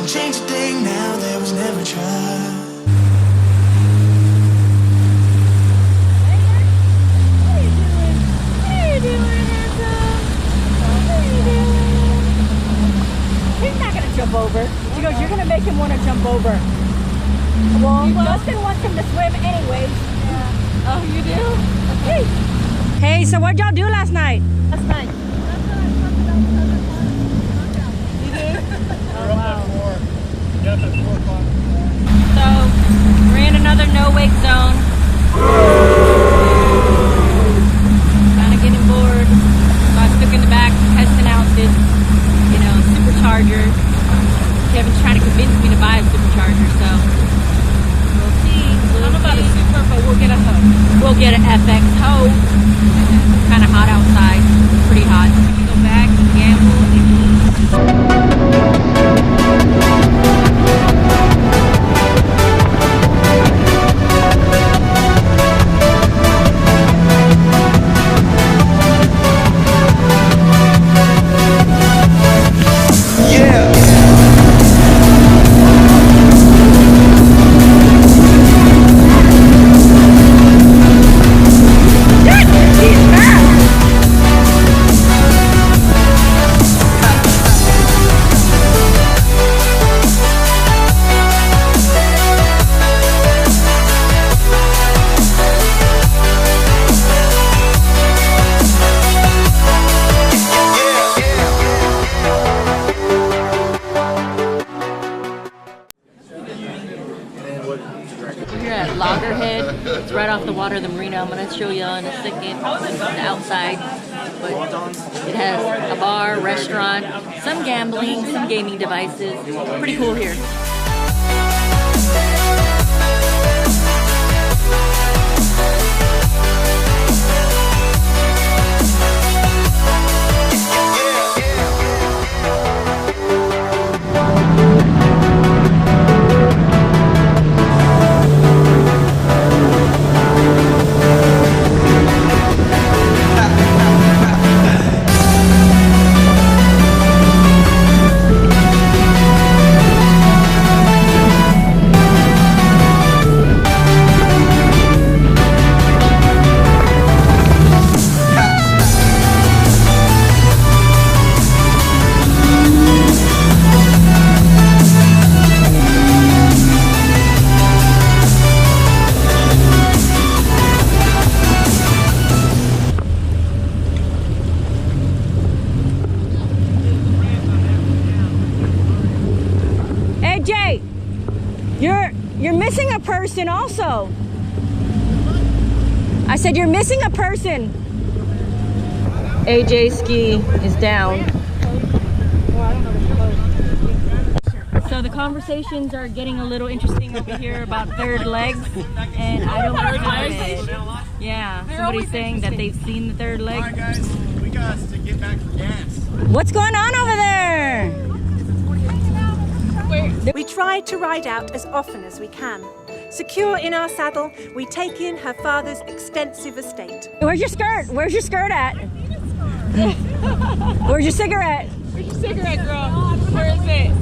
won't change a thing now, there was never try. Jump over. She goes, you're gonna make him want to jump over. Well, Dustin wants him to swim anyways. Yeah. Oh, you do? Okay. Hey, so what'd y'all do last night? Last night. You did? Oh, wow. Got up at 4 o'clock. So, we're in another no-wake zone. Kind of getting bored. So I stuck in the back testing out this, you know, supercharger. Kevin's trying to convince me to buy a supercharger, so we'll see. I'm about a super, but we'll get a hoe. We'll get an FXSHO. It's kind of hot outside. It's pretty hot. We can go back and gamble and Loggerhead. It's right off the water of the marina. I'm going to show you in a second the outside. But it has a bar, restaurant, some gambling, some gaming devices. Pretty cool here. You're missing a person also. I said you're missing a person. AJ ski is down. So the conversations are getting a little interesting over here about third legs, and I don't know. Yeah, somebody's saying that they've seen the third leg. Alright guys, we got to get back for gas. What's going on over there? We try to ride out as often as we can. Secure in our saddle, we take in her father's extensive estate. Where's your skirt? Where's your skirt at? Where's your cigarette? Where's your cigarette, girl? Where is it?